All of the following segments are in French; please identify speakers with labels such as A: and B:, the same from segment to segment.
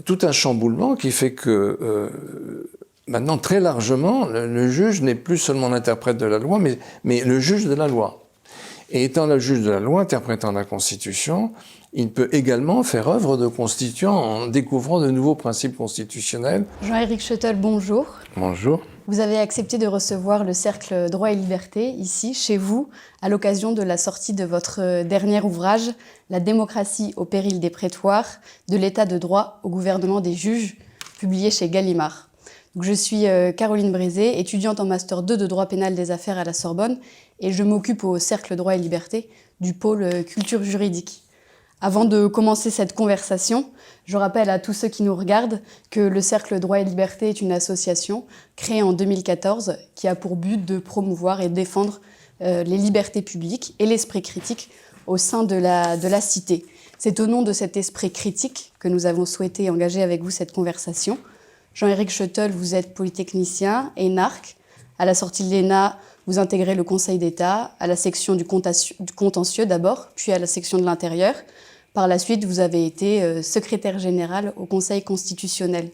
A: tout un chamboulement qui fait que maintenant, très largement, le juge n'est plus seulement l'interprète de la loi, mais le juge de la loi. Et étant le juge de la loi, interprétant la Constitution, il peut également faire œuvre de constituant en découvrant de nouveaux principes constitutionnels.
B: Jean-Éric Schoettl, bonjour.
A: Bonjour.
B: Vous avez accepté de recevoir le Cercle Droit et Liberté, ici, chez vous, à l'occasion de la sortie de votre dernier ouvrage, La démocratie au péril des prétoires, de l'état de droit au gouvernement des juges, publié chez Gallimard. Donc, je suis Caroline Brézé, étudiante en Master 2 de droit pénal des affaires à la Sorbonne, et je m'occupe au Cercle Droit et Liberté du pôle culture juridique. Avant de commencer cette conversation, je rappelle à tous ceux qui nous regardent que le Cercle Droit et Liberté est une association créée en 2014 qui a pour but de promouvoir et défendre les libertés publiques et l'esprit critique au sein de la cité. C'est au nom de cet esprit critique que nous avons souhaité engager avec vous cette conversation. Jean-Éric Schoettl, vous êtes polytechnicien, énarque. À la sortie de l'ENA, vous intégrez le Conseil d'État, à la section du contentieux d'abord, puis à la section de l'intérieur. Par la suite, vous avez été secrétaire général au Conseil constitutionnel.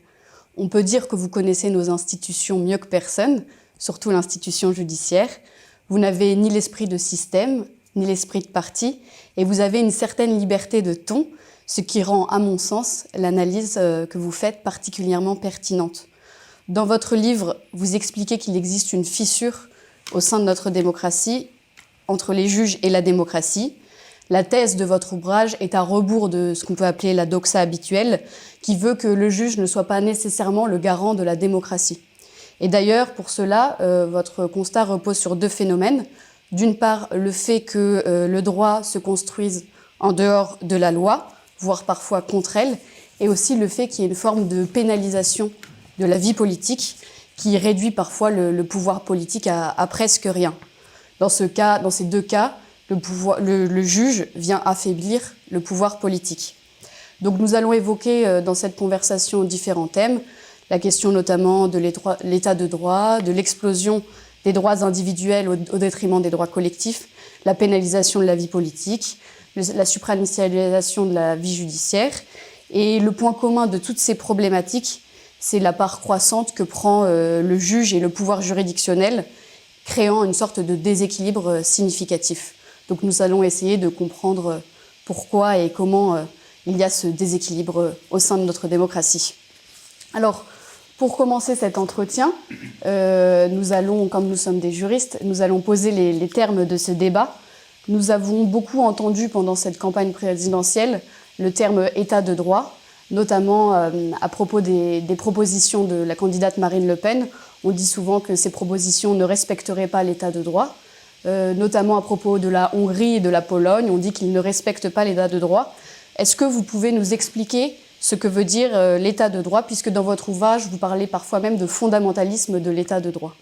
B: On peut dire que vous connaissez nos institutions mieux que personne, surtout l'institution judiciaire. Vous n'avez ni l'esprit de système, ni l'esprit de parti, et vous avez une certaine liberté de ton, ce qui rend, à mon sens, l'analyse que vous faites particulièrement pertinente. Dans votre livre, vous expliquez qu'il existe une fissure au sein de notre démocratie entre les juges et la démocratie. La thèse de votre ouvrage est à rebours de ce qu'on peut appeler la doxa habituelle, qui veut que le juge ne soit pas nécessairement le garant de la démocratie. Et d'ailleurs, pour cela, votre constat repose sur deux phénomènes. D'une part, le fait que le droit se construise en dehors de la loi, voire parfois contre elle, et aussi le fait qu'il y ait une forme de pénalisation de la vie politique qui réduit parfois le pouvoir politique à presque rien. Dans ces deux cas, le juge vient affaiblir le pouvoir politique. Donc nous allons évoquer dans cette conversation différents thèmes, la question notamment de l'état de droit, de l'explosion des droits individuels au détriment des droits collectifs, la pénalisation de la vie politique, la supranationalisation de la vie judiciaire. Et le point commun de toutes ces problématiques, c'est la part croissante que prend le juge et le pouvoir juridictionnel, créant une sorte de déséquilibre significatif. Donc nous allons essayer de comprendre pourquoi et comment il y a ce déséquilibre au sein de notre démocratie. Alors, pour commencer cet entretien, nous allons, comme nous sommes des juristes, nous allons poser les termes de ce débat. Nous avons beaucoup entendu pendant cette campagne présidentielle le terme « état de droit », notamment à propos des propositions de la candidate Marine Le Pen. On dit souvent que ces propositions ne respecteraient pas l'état de droit. Notamment à propos de la Hongrie et de la Pologne, on dit qu'ils ne respectent pas l'état de droit. Est-ce que vous pouvez nous expliquer ce que veut dire l'état de droit, puisque dans votre ouvrage, vous parlez parfois même de fondamentalisme de l'état de droit?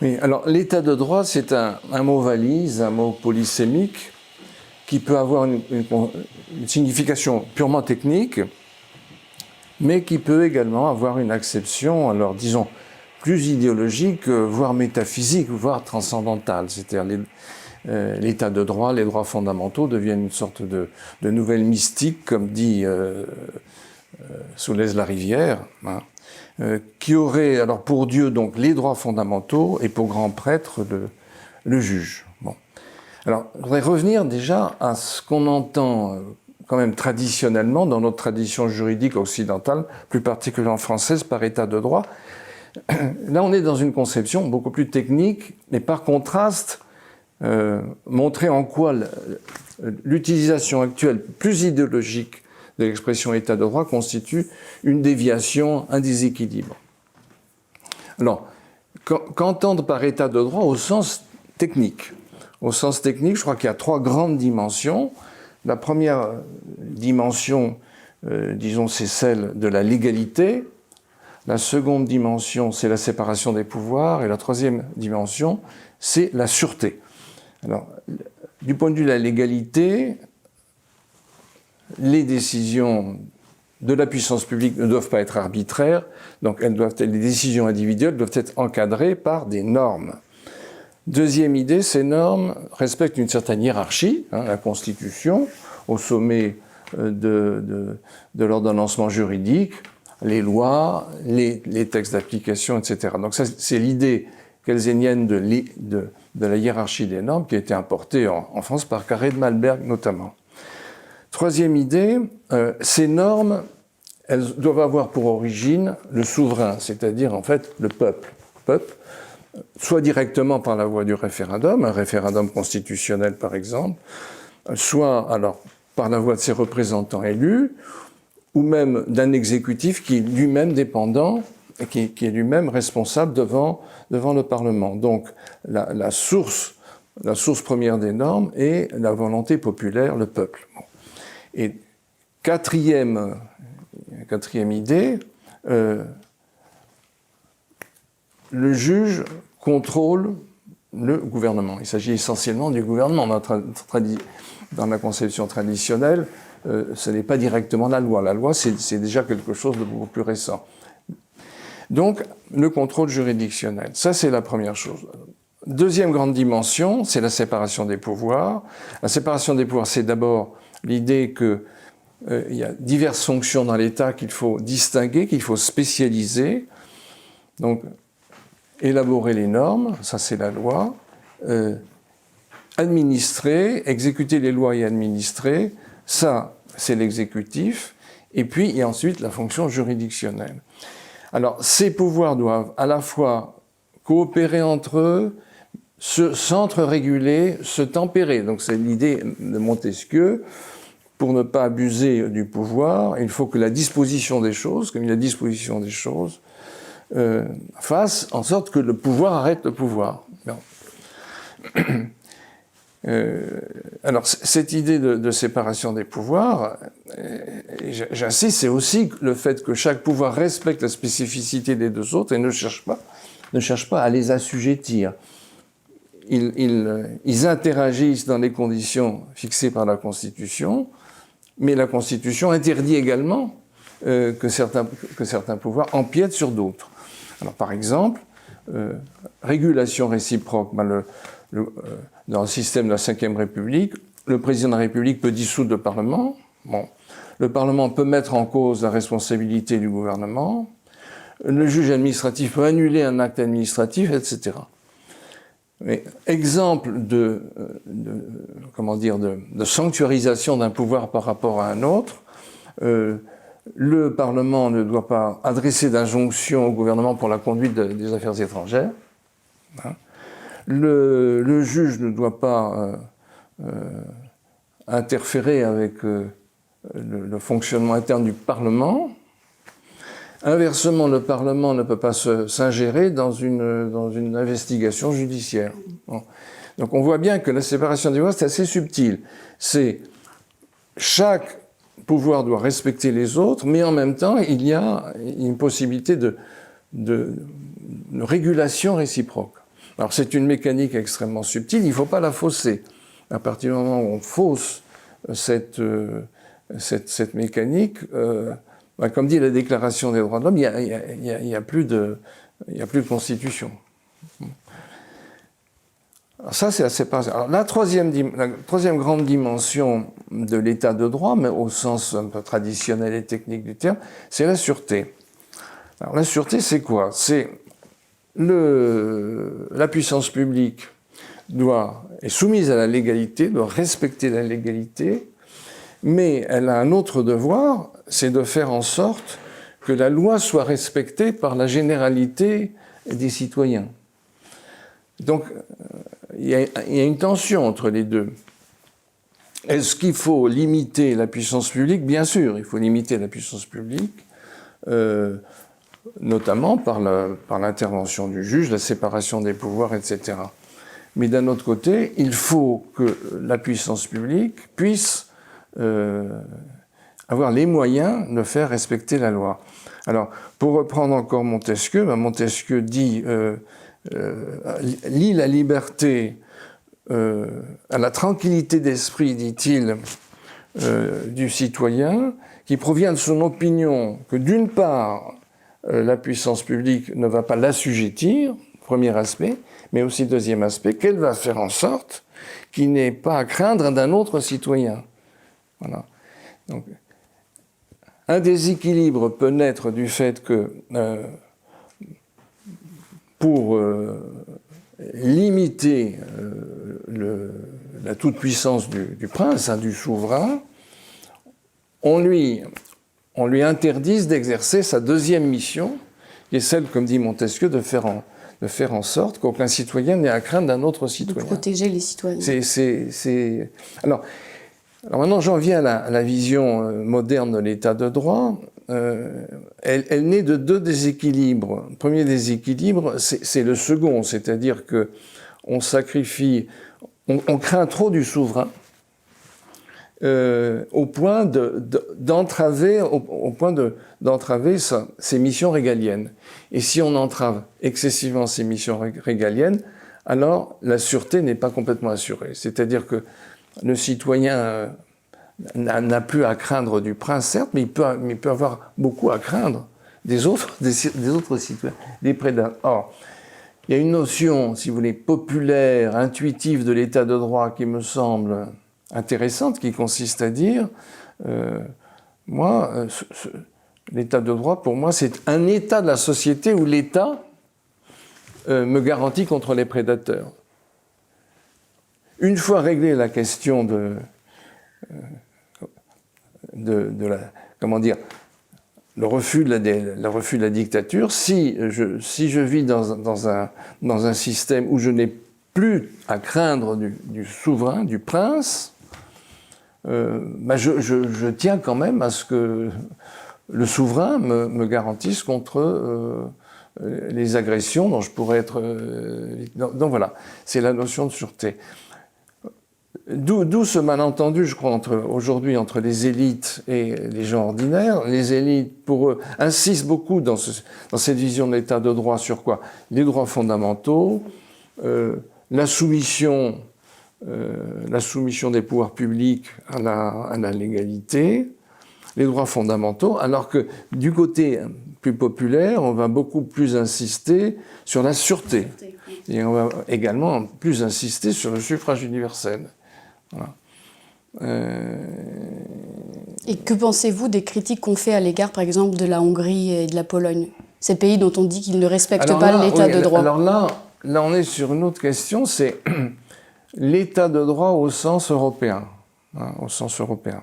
A: Oui, alors l'état de droit, c'est un mot valise, un mot polysémique, qui peut avoir une signification purement technique, mais qui peut également avoir une acception, alors disons, plus idéologique, voire métaphysique, voire transcendantale. C'est-à-dire l'état de droit, les droits fondamentaux deviennent une sorte de nouvelle mystique, comme dit Soulaise-la-Rivière, hein, qui aurait alors pour Dieu donc les droits fondamentaux et pour grand prêtre le juge. Bon. Alors, je voudrais revenir déjà à ce qu'on entend quand même traditionnellement dans notre tradition juridique occidentale, plus particulièrement française, par état de droit. Là, on est dans une conception beaucoup plus technique, mais par contraste, montrer en quoi l'utilisation actuelle plus idéologique de l'expression état de droit constitue une déviation, un déséquilibre. Alors, qu'entendre par état de droit au sens technique? Au sens technique, je crois qu'il y a trois grandes dimensions. La première dimension, disons, c'est celle de la légalité. La seconde dimension, c'est la séparation des pouvoirs. Et la troisième dimension, c'est la sûreté. Alors, du point de vue de la légalité, les décisions de la puissance publique ne doivent pas être arbitraires. Donc, les décisions individuelles doivent être encadrées par des normes. Deuxième idée, ces normes respectent une certaine hiérarchie, hein, la Constitution, au sommet de l'ordonnancement juridique, les lois, les textes d'application, etc. Donc ça, c'est l'idée kelsenienne de la hiérarchie des normes qui a été importée en France par Carré de Malberg notamment. Troisième idée, ces normes, elles doivent avoir pour origine le souverain, c'est-à-dire en fait le peuple. Soit directement par la voie du référendum, un référendum constitutionnel par exemple, soit alors par la voie de ses représentants élus, ou même d'un exécutif qui est lui-même dépendant, qui est lui-même responsable devant le Parlement. Donc la source première des normes est la volonté populaire, le peuple. Bon. Et quatrième idée, le juge contrôle le gouvernement. Il s'agit essentiellement du gouvernement. Dans la conception traditionnelle, ce n'est pas directement la loi. La loi, c'est déjà quelque chose de beaucoup plus récent. Donc, le contrôle juridictionnel, ça c'est la première chose. Deuxième grande dimension, c'est la séparation des pouvoirs. La séparation des pouvoirs, c'est d'abord l'idée qu'il y a diverses fonctions dans l'État qu'il faut distinguer, qu'il faut spécialiser. Donc, élaborer les normes, ça c'est la loi. Administrer, exécuter les lois et administrer, ça c'est l'exécutif. Et puis, il y a ensuite la fonction juridictionnelle. Alors, ces pouvoirs doivent à la fois coopérer entre eux, s'entre-réguler, se tempérer. Donc, c'est l'idée de Montesquieu. Pour ne pas abuser du pouvoir, il faut que la disposition des choses, comme il y a disposition des choses, fasse en sorte que le pouvoir arrête le pouvoir. Alors, cette idée de séparation des pouvoirs, j'insiste, c'est aussi le fait que chaque pouvoir respecte la spécificité des deux autres et ne cherche pas à les assujettir. Ils interagissent dans les conditions fixées par la Constitution, mais la Constitution interdit également que certains pouvoirs empiètent sur d'autres. Alors, par exemple, régulation réciproque. Dans le système de la Ve République, le président de la République peut dissoudre le Parlement. Bon. Le Parlement peut mettre en cause la responsabilité du gouvernement. Le juge administratif peut annuler un acte administratif, etc. Mais exemple de sanctuarisation d'un pouvoir par rapport à un autre, le Parlement ne doit pas adresser d'injonction au gouvernement pour la conduite des affaires étrangères. Hein. Le juge ne doit pas interférer avec le fonctionnement interne du Parlement. Inversement, le Parlement ne peut pas s'ingérer dans une investigation judiciaire. Bon. Donc on voit bien que la séparation des pouvoirs, c'est assez subtil. C'est chaque pouvoir doit respecter les autres, mais en même temps, il y a une possibilité de régulation réciproque. Alors c'est une mécanique extrêmement subtile, il ne faut pas la fausser. À partir du moment où on fausse cette mécanique, comme dit la Déclaration des droits de l'homme, il n'y a plus de constitution. Alors ça, c'est la séparation. Alors la troisième grande dimension de l'état de droit, mais au sens un peu traditionnel et technique du terme, c'est la sûreté. Alors la sûreté, c'est quoi? C'est la puissance publique est soumise à la légalité, doit respecter la légalité, mais elle a un autre devoir, c'est de faire en sorte que la loi soit respectée par la généralité des citoyens. Donc, il y a une tension entre les deux. Est-ce qu'il faut limiter la puissance publique? Bien sûr, il faut limiter la puissance publique, notamment par l'intervention du juge, la séparation des pouvoirs, etc. Mais d'un autre côté, il faut que la puissance publique puisse avoir les moyens de faire respecter la loi. Alors, pour reprendre encore Montesquieu, Montesquieu dit lie la liberté à la tranquillité d'esprit, dit-il, du citoyen, qui provient de son opinion que d'une part, la puissance publique ne va pas l'assujettir, premier aspect, mais aussi deuxième aspect, qu'elle va faire en sorte qu'il n'ait pas à craindre d'un autre citoyen. Voilà. Donc, un déséquilibre peut naître du fait que pour limiter la toute-puissance du prince, hein, du souverain, on lui interdise d'exercer sa deuxième mission, qui est celle, comme dit Montesquieu, de faire en sorte qu'aucun citoyen n'ait à craindre d'un autre citoyen.
B: De protéger les citoyens.
A: Alors maintenant, j'en viens à la vision moderne de l'état de droit. Elle naît de deux déséquilibres. Le premier déséquilibre, c'est le second, c'est-à-dire qu'on sacrifie, on craint trop du souverain au point d'entraver ses missions régaliennes. Et si on entrave excessivement ses missions régaliennes, alors la sûreté n'est pas complètement assurée. C'est-à-dire que le citoyen n'a plus à craindre du prince, certes, mais il peut avoir beaucoup à craindre des autres citoyens, des prédateurs. Or, il y a une notion, si vous voulez, populaire, intuitive de l'état de droit qui me semble intéressante, qui consiste à dire, l'état de droit, pour moi, c'est un état de la société où l'État me garantit contre les prédateurs. Une fois réglée la question de le refus de la dictature, si je vis dans un système où je n'ai plus à craindre du souverain, du prince, je tiens quand même à ce que le souverain me garantisse contre les agressions dont je pourrais être... donc voilà, c'est la notion de sûreté. D'où ce malentendu, je crois, aujourd'hui entre les élites et les gens ordinaires. Les élites, pour eux, insistent beaucoup dans cette vision de l'état de droit sur quoi? Les droits fondamentaux, la soumission des pouvoirs publics à la légalité, les droits fondamentaux, alors que du côté plus populaire, on va beaucoup plus insister sur la sûreté. Et on va également plus insister sur le suffrage universel. Voilà.
B: Et que pensez-vous des critiques qu'on fait à l'égard, par exemple, de la Hongrie et de la Pologne? Ces pays dont on dit qu'ils ne respectent pas l'état de droit.
A: Alors là, on est sur une autre question, c'est l'état de droit au sens européen. Au sens européen.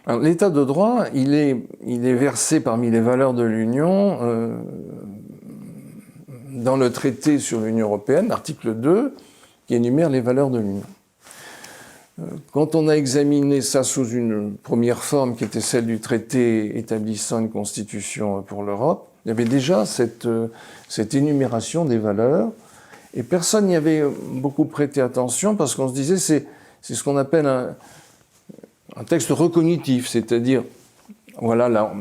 A: Alors, l'état de droit, il est versé parmi les valeurs de l'Union dans le traité sur l'Union européenne, l'article 2, qui énumère les valeurs de l'Union. Quand on a examiné ça sous une première forme, qui était celle du traité établissant une constitution pour l'Europe, il y avait déjà cette énumération des valeurs, et personne n'y avait beaucoup prêté attention, parce qu'on se disait c'est ce qu'on appelle un texte recognitif, c'est-à-dire, voilà, là,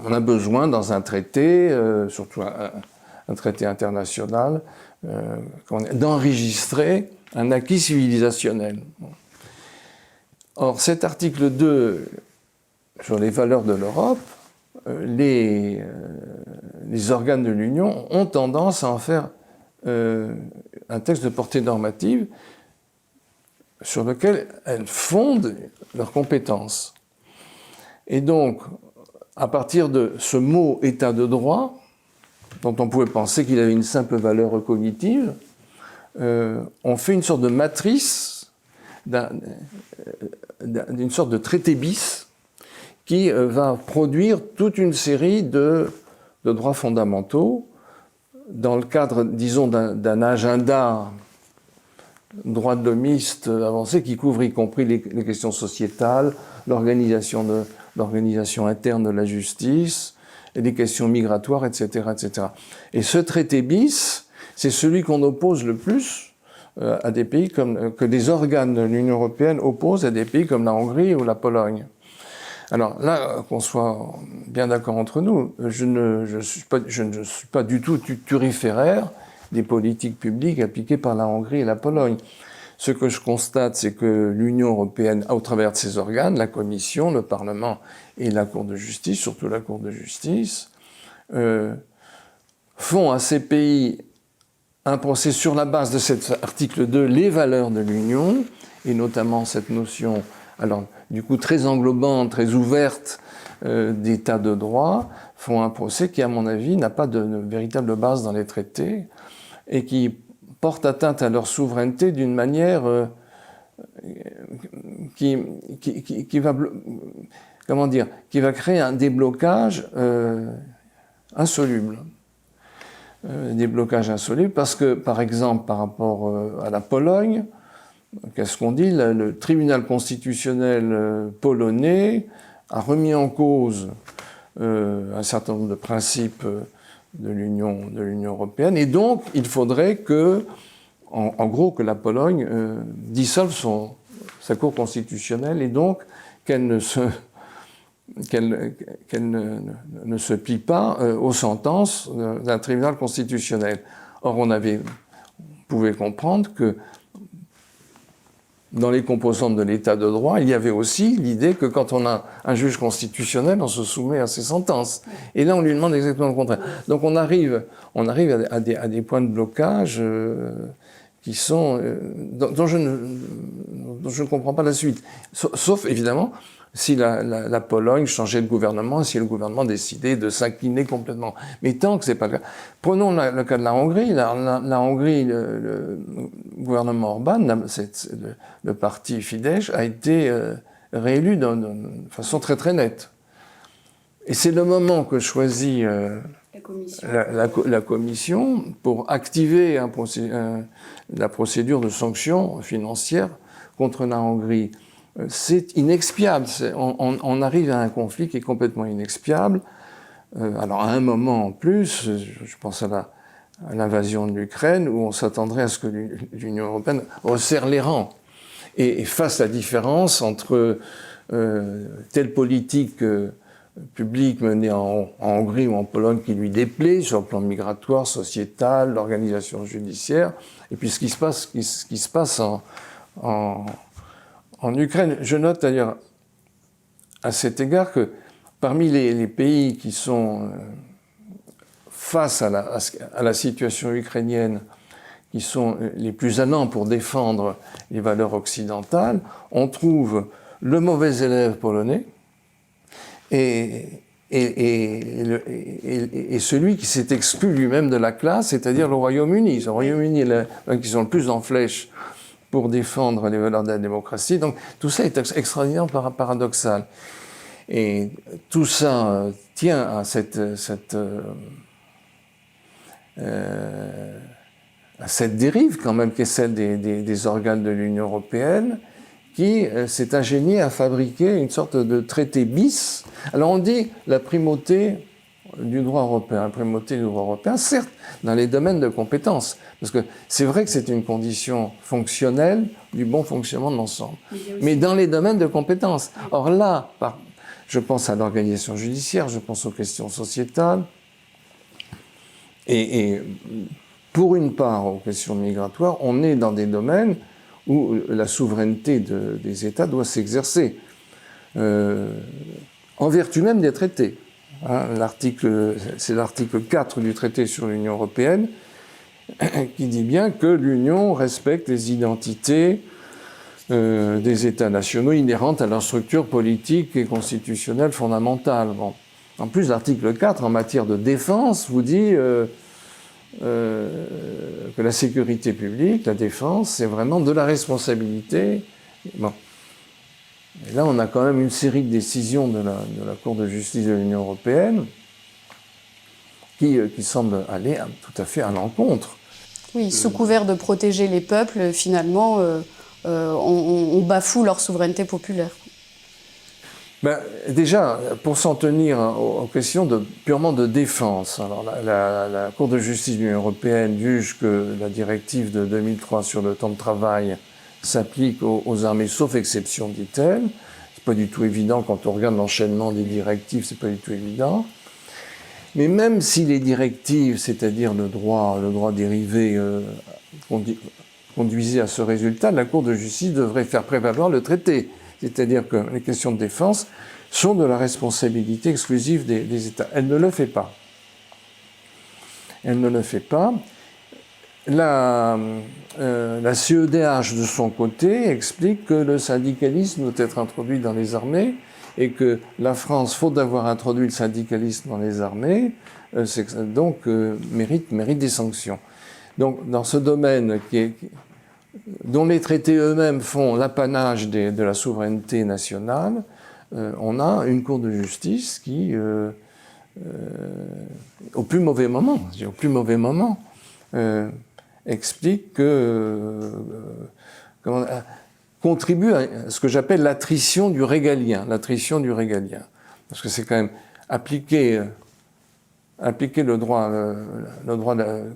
A: on a besoin dans un traité, surtout un traité international, d'enregistrer un acquis civilisationnel. Or, cet article 2 sur les valeurs de l'Europe, les organes de l'Union ont tendance à en faire un texte de portée normative sur lequel elles fondent leurs compétences. Et donc, à partir de ce mot « état de droit », dont on pouvait penser qu'il avait une simple valeur cognitive, on fait une sorte de matrice, d'une sorte de traité bis, qui va produire toute une série de droits fondamentaux dans le cadre, disons, d'un agenda droit de l'homiste avancé qui couvre y compris les questions sociétales, l'organisation interne de la justice, et les questions migratoires, etc., etc. Et ce traité bis, c'est celui qu'on oppose le plus à des pays que les organes de l'Union européenne opposent à des pays comme la Hongrie ou la Pologne. Alors là, qu'on soit bien d'accord entre nous, je ne suis pas du tout turiféraire des politiques publiques appliquées par la Hongrie et la Pologne. Ce que je constate, c'est que l'Union européenne, au travers de ses organes, la Commission, le Parlement et la Cour de justice, surtout la Cour de justice, font à ces pays un procès sur la base de cet article 2, les valeurs de l'Union, et notamment cette notion alors du coup très englobantes, très ouvertes d'état de droit, font un procès qui, à mon avis, n'a pas de véritable base dans les traités et qui porte atteinte à leur souveraineté d'une manière qui va, comment dire, qui va créer un déblocage insoluble. Des blocages insolubles parce que, par exemple, par rapport à la Pologne, qu'est-ce qu'on dit? Le tribunal constitutionnel polonais a remis en cause un certain nombre de principes de l'Union européenne, et donc il faudrait que, en gros, que la Pologne dissolve sa cour constitutionnelle, et donc qu'elle ne se plie pas aux sentences d'un tribunal constitutionnel. Or, on pouvait comprendre que dans les composantes de l'état de droit, il y avait aussi l'idée que quand on a un juge constitutionnel, on se soumet à ses sentences. Et là, on lui demande exactement le contraire. Donc on arrive à des points de blocage qui sont dont je ne comprends pas la suite. Sauf évidemment si la Pologne changeait de gouvernement, si le gouvernement décidait de s'incliner complètement. Mais tant que c'est pas le cas. Prenons le cas de la Hongrie. La Hongrie, le gouvernement Orban, le parti Fidesz, a été réélu d'une façon très très nette. Et c'est le moment que choisit la commission pour activer la procédure de sanction financière contre la Hongrie. C'est inexpiable. On arrive à un conflit qui est complètement inexpiable. Alors à un moment en plus, je pense à l'invasion de l'Ukraine, où on s'attendrait à ce que l'Union européenne resserre les rangs et fasse la différence entre telle politique publique menée en Hongrie ou en Pologne qui lui déplaît sur le plan migratoire, sociétal, l'organisation judiciaire, et puis ce qui se passe en Ukraine. Je note d'ailleurs à cet égard que parmi les pays qui sont face à la situation ukrainienne, qui sont les plus allants pour défendre les valeurs occidentales, on trouve le mauvais élève polonais et celui qui s'est exclu lui-même de la classe, c'est-à-dire le Royaume-Uni. Le Royaume-Uni qui sont le plus en flèche pour défendre les valeurs de la démocratie. Donc tout ça est extraordinairement paradoxal. Et tout ça tient à cette dérive quand même qui est celle des organes de l'Union européenne, qui s'est ingénié à fabriquer une sorte de traité bis. Alors on dit la primauté du droit européen, certes, dans les domaines de compétences, parce que c'est vrai que c'est une condition fonctionnelle du bon fonctionnement de l'ensemble, mais dans les domaines de compétences. Or là, je pense à l'organisation judiciaire, je pense aux questions sociétales, et pour une part aux questions migratoires, on est dans des domaines où la souveraineté des États doit s'exercer, en vertu même des traités. Hein, c'est l'article 4 du traité sur l'Union européenne qui dit bien que l'Union respecte les identités des États nationaux inhérentes à leur structure politique et constitutionnelle fondamentale. Bon. En plus, l'article 4, en matière de défense, vous dit que la sécurité publique, la défense, c'est vraiment de la responsabilité. Bon. Et là, on a quand même une série de décisions de la Cour de justice de l'Union européenne qui semblent aller tout à fait à l'encontre.
B: Oui, sous couvert de protéger les peuples, finalement, on bafoue leur souveraineté populaire.
A: Déjà, pour s'en tenir aux questions purement de défense, alors la Cour de justice de l'Union européenne juge que la directive de 2003 sur le temps de travail s'applique aux armées, sauf exception, dit-elle. C'est pas du tout évident quand on regarde l'enchaînement des directives, c'est pas du tout évident. Mais même si les directives, c'est-à-dire le droit dérivé, conduisaient à ce résultat, la Cour de justice devrait faire prévaloir le traité. C'est-à-dire que les questions de défense sont de la responsabilité exclusive des États. Elle ne le fait pas. Elle ne le fait pas. la CEDH, de son côté, explique que le syndicalisme doit être introduit dans les armées et que la France, faute d'avoir introduit le syndicalisme dans les armées, mérite des sanctions. Donc, dans ce domaine dont les traités eux-mêmes font l'apanage de la souveraineté nationale, on a une Cour de justice qui, au plus mauvais moment, explique que contribue à ce que j'appelle l'attrition du régalien. Parce que c'est quand même appliquer le droit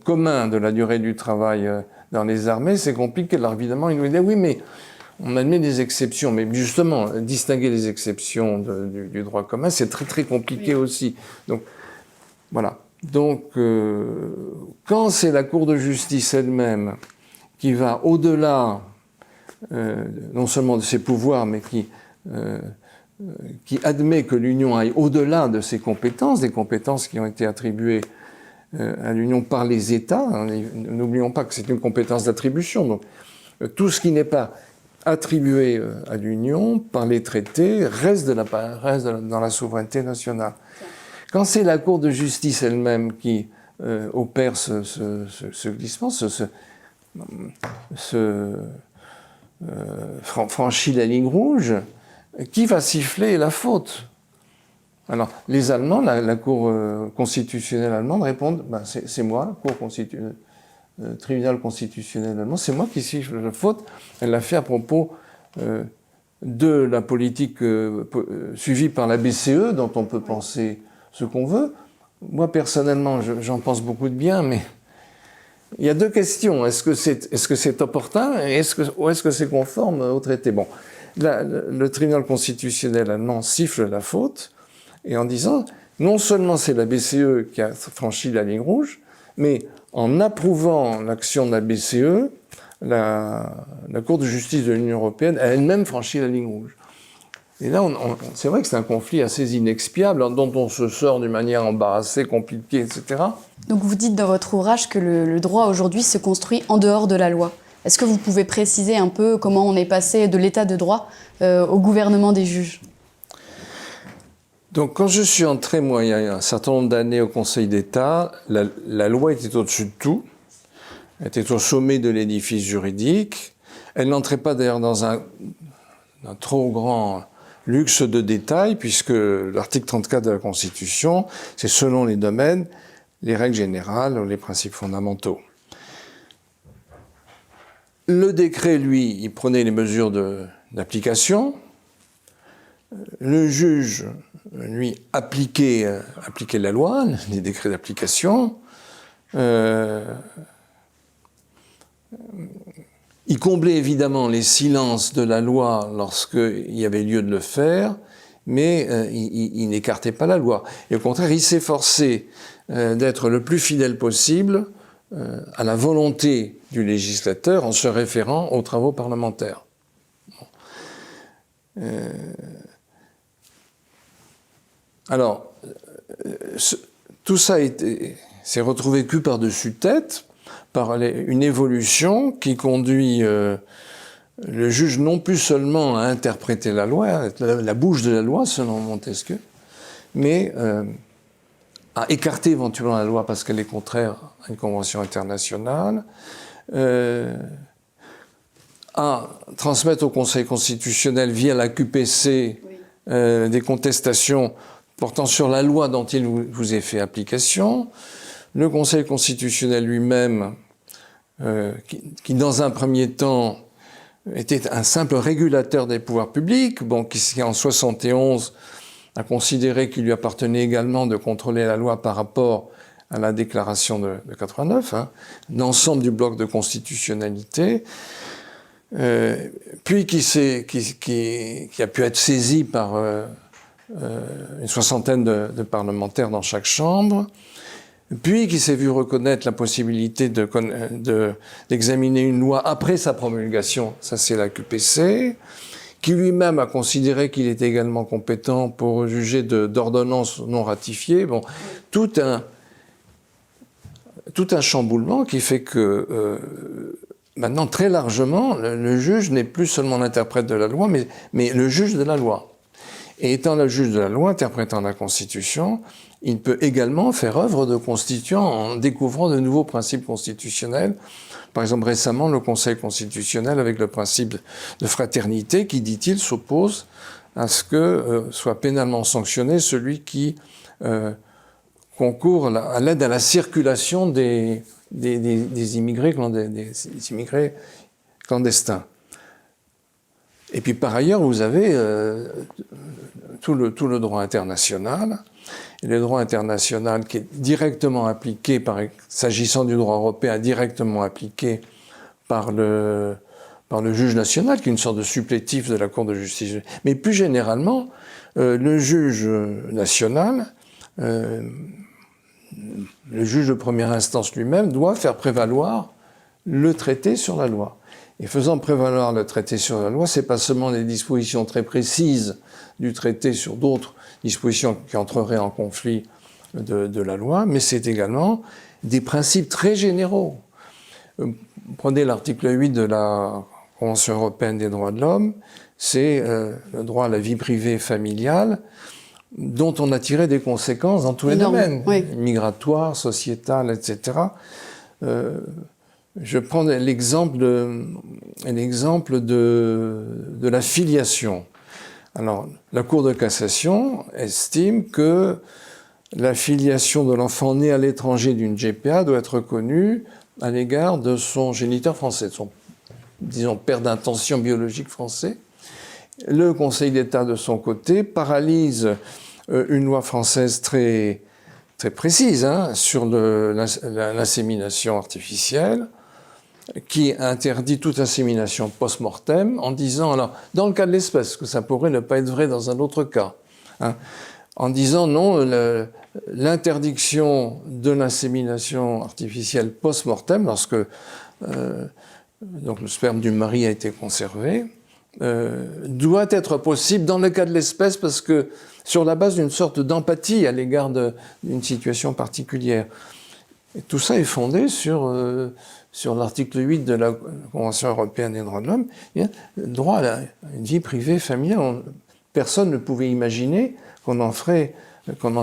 A: commun de la durée du travail dans les armées, c'est compliqué. Alors évidemment, il nous dit oui, mais on admet des exceptions. Mais justement, distinguer les exceptions du droit commun, c'est très très compliqué aussi. Donc voilà. Donc, quand c'est la Cour de justice elle-même qui va au-delà, non seulement de ses pouvoirs, mais qui admet que l'Union aille au-delà de ses compétences, des compétences qui ont été attribuées à l'Union par les États, hein, n'oublions pas que c'est une compétence d'attribution, donc tout ce qui n'est pas attribué à l'Union par les traités reste dans la souveraineté nationale. Quand c'est la Cour de justice elle-même qui opère ce glissement, franchit la ligne rouge, qui va siffler la faute? Alors, les Allemands, la Cour constitutionnelle allemande répondent c'est moi, tribunal constitutionnel allemand, c'est moi qui siffle la faute. Elle l'a fait à propos de la politique suivie par la BCE, dont on peut penser ce qu'on veut. Moi, personnellement, j'en pense beaucoup de bien, mais il y a deux questions. Est-ce que c'est opportun ou est-ce que c'est conforme au traité? Bon, le tribunal constitutionnel allemand siffle la faute, et en disant, non seulement c'est la BCE qui a franchi la ligne rouge, mais en approuvant l'action de la BCE, la Cour de justice de l'Union européenne a elle-même franchi la ligne rouge. Et là, c'est vrai que c'est un conflit assez inexpiable, dont on se sort d'une manière embarrassée, compliquée, etc.
B: Donc vous dites dans votre ouvrage que le droit aujourd'hui se construit en dehors de la loi. Est-ce que vous pouvez préciser un peu comment on est passé de l'état de droit au gouvernement des juges?
A: Donc quand je suis entré, moi, il y a un certain nombre d'années au Conseil d'État, la loi était au-dessus de tout, elle était au sommet de l'édifice juridique. Elle n'entrait pas d'ailleurs dans un trop grand luxe de détails, puisque l'article 34 de la Constitution, c'est selon les domaines, les règles générales ou les principes fondamentaux. Le décret, lui, il prenait les mesures d'application. Le juge, lui, appliquait la loi, les décrets d'application. Il comblait évidemment les silences de la loi lorsqu'il y avait lieu de le faire, mais il n'écartait pas la loi. Et au contraire, il s'efforçait d'être le plus fidèle possible à la volonté du législateur en se référant aux travaux parlementaires. Alors, tout ça s'est retrouvé cul par-dessus tête par une évolution qui conduit le juge non plus seulement à interpréter la loi, la bouche de la loi selon Montesquieu, mais à écarter éventuellement la loi parce qu'elle est contraire à une convention internationale, à transmettre au Conseil constitutionnel via la QPC des contestations portant sur la loi dont il vous est fait application. Le Conseil constitutionnel lui-même, qui dans un premier temps était un simple régulateur des pouvoirs publics, qui en 71 a considéré qu'il lui appartenait également de contrôler la loi par rapport à la déclaration de 89, l'ensemble du bloc de constitutionnalité, puis qui a pu être saisi par une soixantaine de parlementaires dans chaque chambre, puis qui s'est vu reconnaître la possibilité d'examiner une loi après sa promulgation, ça c'est la QPC, qui lui-même a considéré qu'il était également compétent pour juger d'ordonnances non ratifiées. Bon, tout un tout un chamboulement qui fait que maintenant, très largement, le juge n'est plus seulement l'interprète de la loi, mais le juge de la loi. Et étant le juge de la loi, interprétant la Constitution, il peut également faire œuvre de constituant en découvrant de nouveaux principes constitutionnels. Par exemple, récemment, le Conseil constitutionnel, avec le principe de fraternité, qui, dit-il, s'oppose à ce que soit pénalement sanctionné celui qui concourt à l'aide à la circulation des immigrés clandestins. Et puis par ailleurs, vous avez tout le droit international. Et le droit international qui est directement appliqué, s'agissant du droit européen, directement appliqué par le juge national, qui est une sorte de supplétif de la Cour de justice. Mais plus généralement, le juge national, le juge de première instance lui-même, doit faire prévaloir le traité sur la loi. Et faisant prévaloir le traité sur la loi, c'est pas seulement les dispositions très précises du traité sur d'autres dispositions qui entreraient en conflit de la loi, mais c'est également des principes très généraux. Prenez l'article 8 de la Convention européenne des droits de l'homme, c'est le droit à la vie privée familiale, dont on a tiré des conséquences dans tous les domaines, oui. Migratoires, sociétales, etc. Je prends l'exemple de la filiation. Alors, la Cour de cassation estime que la filiation de l'enfant né à l'étranger d'une GPA doit être reconnue à l'égard de son géniteur français, de son, disons, père d'intention biologique français. Le Conseil d'État, de son côté, paralyse une loi française très, très précise sur l'insémination artificielle, qui interdit toute insémination post-mortem en disant, alors, dans le cas de l'espèce, que ça pourrait ne pas être vrai dans un autre cas, en disant non, l'interdiction de l'insémination artificielle post-mortem, lorsque donc le sperme du mari a été conservé, doit être possible dans le cas de l'espèce parce que sur la base d'une sorte d'empathie à l'égard d'une situation particulière. Et tout ça est fondé sur l'article 8 de la Convention européenne des droits de l'homme, le droit à une vie privée familiale. Personne ne pouvait imaginer qu'on en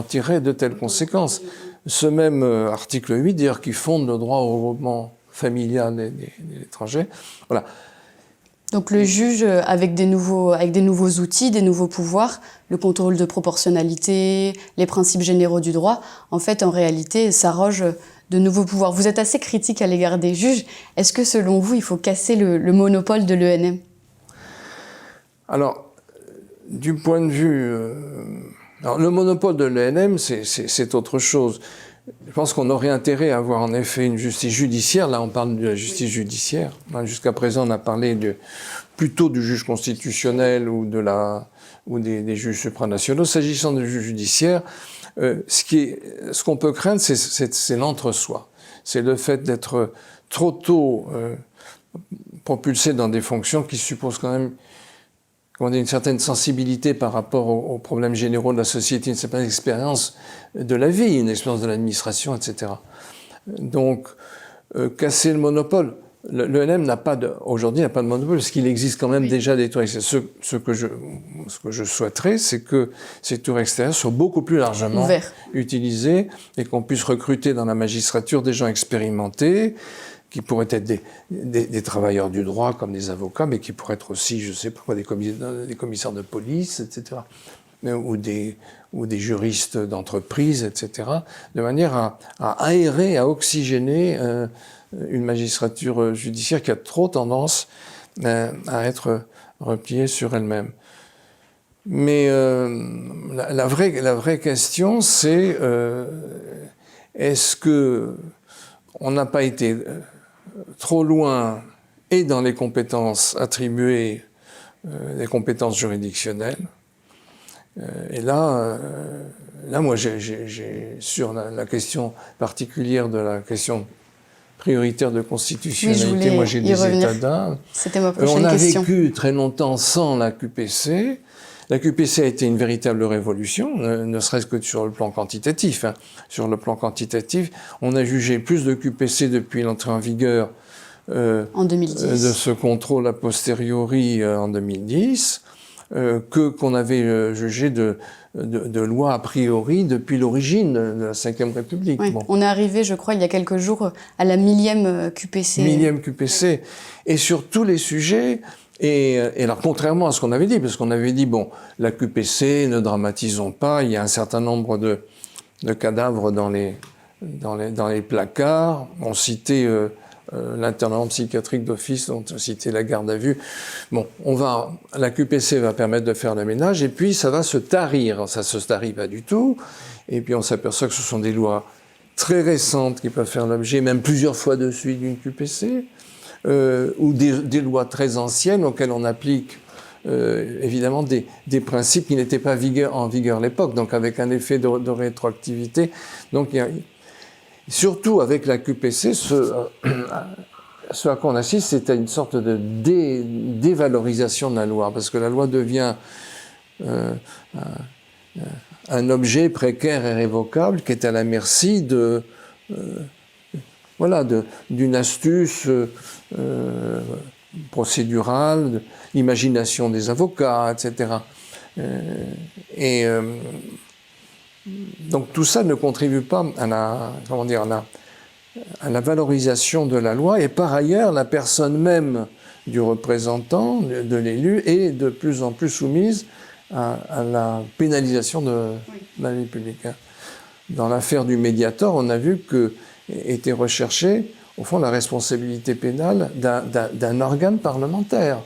A: tirerait de telles conséquences. Ce même article 8, d'ailleurs, qui fonde le droit au regroupement familial des étrangers, voilà.
B: Donc le juge, avec des nouveaux outils, des nouveaux pouvoirs, le contrôle de proportionnalité, les principes généraux du droit, en fait, en réalité, s'arroge de nouveaux pouvoirs. Vous êtes assez critique à l'égard des juges. Est-ce que, selon vous, il faut casser le monopole de l'ENM ?
A: Alors, du point de vue... alors, le monopole de l'ENM, c'est autre chose. Je pense qu'on aurait intérêt à avoir en effet une justice judiciaire. Là, on parle de la justice judiciaire. Jusqu'à présent, on a parlé plutôt du juge constitutionnel ou des juges supranationaux. S'agissant du juge judiciaire, ce qu'on peut craindre, c'est l'entre-soi. C'est le fait d'être trop tôt propulsé dans des fonctions qui supposent quand même une certaine sensibilité par rapport aux problèmes généraux de la société, une certaine expérience de la vie, une expérience de l'administration, etc. Donc, casser le monopole. L'ENM aujourd'hui n'a pas de monopole, parce qu'il existe quand même déjà des tours extérieures. Ce que je souhaiterais, c'est que ces tours extérieures soient beaucoup plus largement utilisées et qu'on puisse recruter dans la magistrature des gens expérimentés, qui pourraient être des travailleurs du droit comme des avocats, mais qui pourraient être aussi, je sais pas, des commissaires de police, etc., ou des juristes d'entreprise, etc., de manière à aérer, à oxygéner une magistrature judiciaire qui a trop tendance à être repliée sur elle-même. Mais la vraie question, c'est est-ce que on n'a pas été trop loin et dans les compétences attribuées, les compétences juridictionnelles. Et là, moi, sur la question particulière de la question prioritaire de constitutionnalité, j'ai des états d'âme.
B: C'était ma prochaine
A: question. On a
B: vécu
A: très longtemps sans la QPC. la QPC a été une véritable révolution, ne serait-ce que sur le plan quantitatif. Sur le plan quantitatif, on a jugé plus de QPC depuis l'entrée en vigueur
B: en 2010.
A: De ce contrôle a posteriori en 2010 qu'on avait jugé de loi a priori depuis l'origine de la Ve République.
B: Oui, bon. On est arrivé, je crois, il y a quelques jours à la 1000e QPC.
A: 1000e QPC. Et sur tous les sujets, et alors contrairement à ce qu'on avait dit, parce qu'on avait dit, bon, la QPC, ne dramatisons pas, il y a un certain nombre de cadavres dans les placards, on citait l'internement psychiatrique d'office, on citait la garde à vue. Bon, la QPC va permettre de faire le ménage, et puis ça va se tarir. Ça se tarit pas du tout, et puis on s'aperçoit que ce sont des lois très récentes qui peuvent faire l'objet, même plusieurs fois de suite d'une QPC, ou des lois très anciennes auxquelles on applique évidemment des principes qui n'étaient pas en vigueur à l'époque, donc avec un effet de rétroactivité. Donc surtout avec la QPC, ce à quoi on assiste, c'est à une sorte de dévalorisation de la loi, parce que la loi devient un objet précaire et révocable qui est à la merci d'une astuce procédurale, l'imagination des avocats, etc. Donc tout ça ne contribue pas à la valorisation de la loi, et par ailleurs, la personne même du représentant, de l'élu, est de plus en plus soumise à la pénalisation de la vie publique. Dans l'affaire du Mediator, on a vu que était recherchée, au fond, la responsabilité pénale d'un organe parlementaire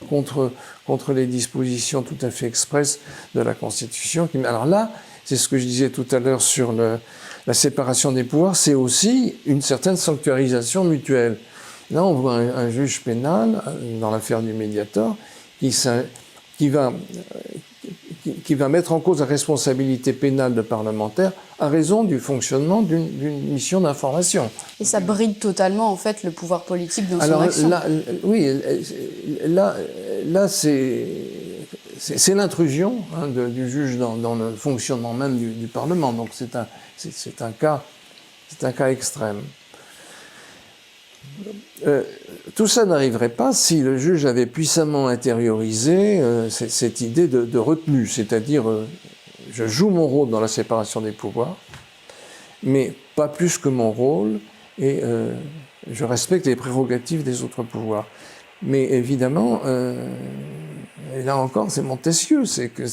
A: contre les dispositions tout à fait expresses de la Constitution. Alors là, c'est ce que je disais tout à l'heure sur la séparation des pouvoirs, c'est aussi une certaine sanctuarisation mutuelle. Là, on voit un juge pénal, dans l'affaire du Mediator, qui va mettre en cause la responsabilité pénale de parlementaires à raison du fonctionnement d'une mission d'information.
B: Et ça bride totalement, en fait, le pouvoir politique dans son action.
A: Là, c'est l'intrusion du juge dans le fonctionnement même du Parlement. Donc c'est un cas extrême. Tout ça n'arriverait pas si le juge avait puissamment intériorisé cette idée de retenue, c'est-à-dire je joue mon rôle dans la séparation des pouvoirs, mais pas plus que mon rôle, et je respecte les prérogatives des autres pouvoirs. Mais évidemment, et là encore, c'est Montesquieu, c'est que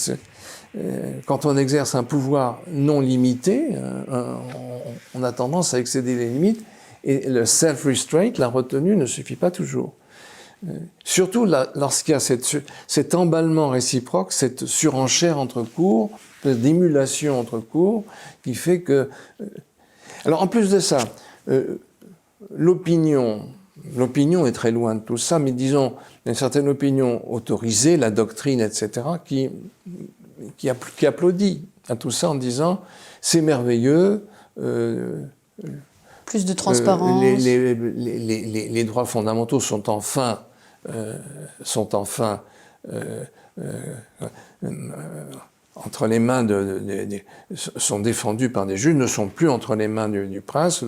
A: quand on exerce un pouvoir non limité, on a tendance à excéder les limites, et le self-restraint, la retenue, ne suffit pas toujours. Surtout lorsqu'il y a cet emballement réciproque, cette surenchère entre cours, cette émulation entre cours, qui fait que... Alors en plus de ça, l'opinion est très loin de tout ça, mais disons, une certaine opinion autorisée, la doctrine, etc., qui applaudit à tout ça en disant « c'est merveilleux »,
B: plus de transparence.
A: Les droits fondamentaux sont enfin entre les mains sont défendus par des juges, ne sont plus entre les mains du prince.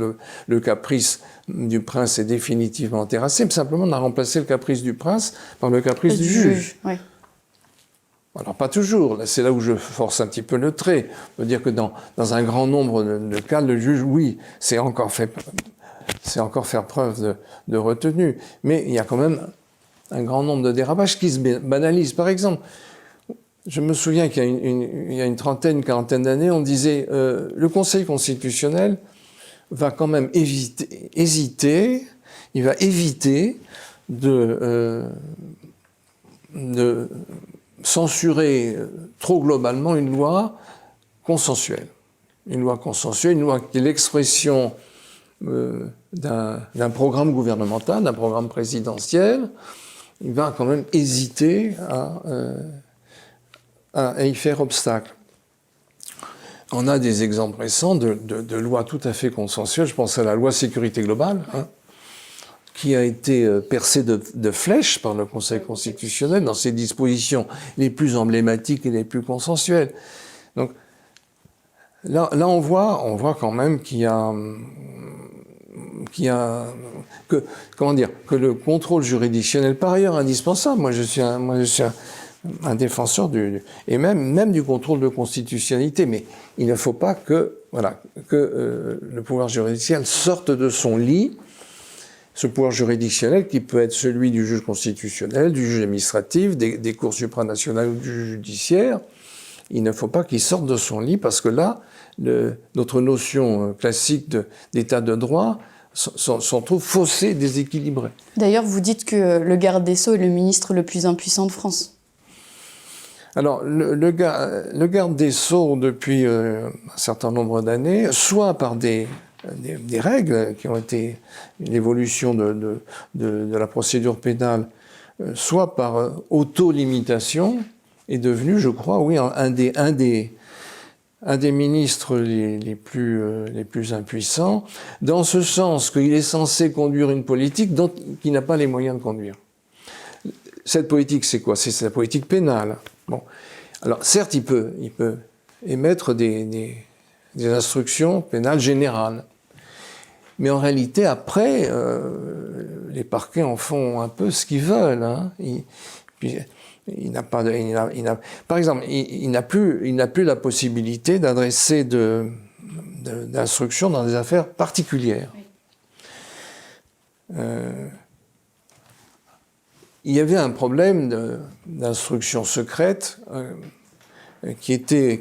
A: Le caprice du prince est définitivement terrassé, mais simplement on a remplacé le caprice du prince par le caprice du juge.
B: Oui.
A: Alors pas toujours, c'est là où je force un petit peu le trait. On peut dire que dans un grand nombre de cas, le juge, oui, c'est encore faire preuve de retenue. Mais il y a quand même un grand nombre de dérapages qui se banalisent. Par exemple, je me souviens qu'il y a une quarantaine d'années, on disait le Conseil constitutionnel va quand même éviter de censurer trop globalement une loi consensuelle. Une loi qui est l'expression d'un programme gouvernemental, d'un programme présidentiel. Il va quand même hésiter à y faire obstacle. On a des exemples récents de lois tout à fait consensuelles. Je pense à la loi sécurité globale, qui a été percé de flèches par le Conseil constitutionnel dans ses dispositions les plus emblématiques et les plus consensuelles. Donc là on voit quand même que le contrôle juridictionnel, par ailleurs indispensable, moi je suis un défenseur et même du contrôle de constitutionnalité, mais il ne faut pas que le pouvoir juridictionnel sorte de son lit, ce pouvoir juridictionnel qui peut être celui du juge constitutionnel, du juge administratif, des cours supranationales ou du juge judiciaire. Il ne faut pas qu'il sorte de son lit parce que là, notre notion classique d'état de droit s'en trouve faussée, déséquilibrée.
B: D'ailleurs, vous dites que le garde des Sceaux est le ministre le plus impuissant de France.
A: Alors, le garde des Sceaux, depuis un certain nombre d'années, soit par des règles qui ont été l'évolution de la procédure pénale, soit par auto-limitation, est devenu, je crois, oui, un des ministres les plus impuissants, dans ce sens qu'il est censé conduire une politique qu'il n'a pas les moyens de conduire. Cette politique, c'est quoi? C'est la politique pénale. Bon. Alors, certes, il peut émettre des instructions pénales générales. Mais en réalité, après, les parquets en font un peu ce qu'ils veulent. Hein. Par exemple, il n'a plus la possibilité d'adresser d'instructions dans des affaires particulières. Il y avait un problème d'instruction secrète qui était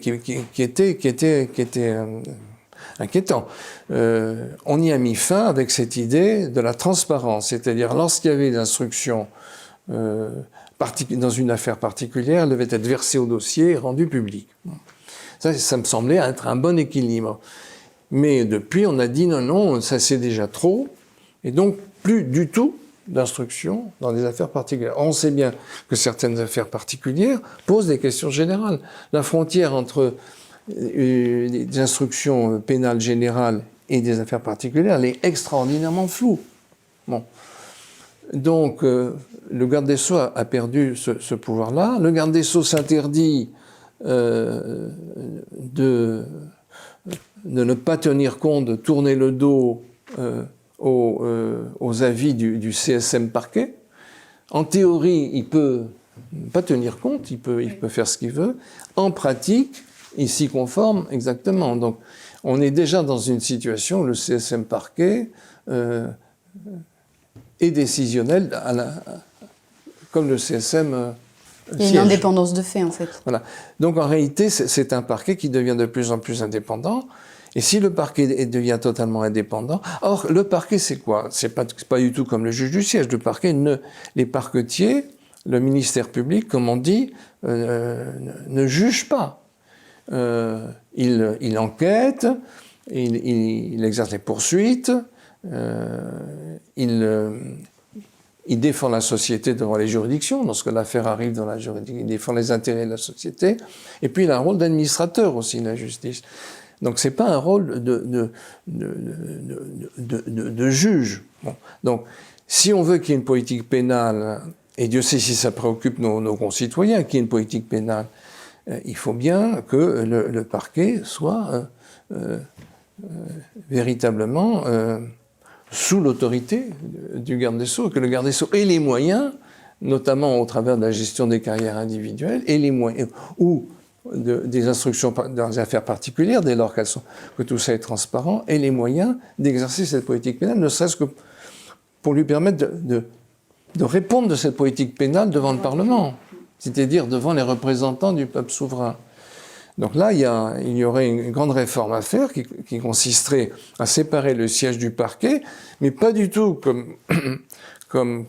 A: inquiétant. On y a mis fin avec cette idée de la transparence, c'est-à-dire lorsqu'il y avait des instructions dans une affaire particulière, elle devait être versée au dossier et rendue publique. Ça me semblait être un bon équilibre. Mais depuis, on a dit non, ça c'est déjà trop, et donc plus du tout d'instruction dans des affaires particulières. On sait bien que certaines affaires particulières posent des questions générales. La frontière entre des instructions pénales générales et des affaires particulières, elle est extraordinairement floue. Bon. Donc, le garde des Sceaux a perdu ce pouvoir-là. Le garde des Sceaux s'interdit de ne pas tenir compte, de tourner le dos aux avis du CSM parquet. En théorie, il peut pas tenir compte, il peut faire ce qu'il veut. En pratique, il s'y conforme exactement. Donc, on est déjà dans une situation où le CSM parquet est décisionnel, comme le CSM
B: Il y a une indépendance de fait, en fait.
A: Voilà. Donc, en réalité, c'est un parquet qui devient de plus en plus indépendant. Et si le parquet devient totalement indépendant... Or, le parquet, c'est quoi? C'est pas du tout comme le juge du siège. Le parquet, les parquetiers, le ministère public, comme on dit, ne juge pas. Il enquête, il exerce les poursuites, il défend la société devant les juridictions. Lorsque l'affaire arrive dans la juridiction, il défend les intérêts de la société. Et puis, il a un rôle d'administrateur aussi, la justice. Donc, c'est pas un rôle de juge. Bon. Donc, si on veut qu'il y ait une politique pénale, et Dieu sait si ça préoccupe nos concitoyens qu'il y ait une politique pénale, il faut bien que le parquet soit véritablement sous l'autorité du garde des Sceaux, que le garde des Sceaux ait les moyens, notamment au travers de la gestion des carrières individuelles, et les moyens, ou des instructions dans des affaires particulières, dès lors que tout ça est transparent, et les moyens d'exercer cette politique pénale, ne serait-ce que pour lui permettre de répondre de cette politique pénale devant le Parlement, c'est-à-dire devant les représentants du peuple souverain. Donc là, il y aurait une grande réforme à faire qui consisterait à séparer le siège du parquet, mais pas du tout comme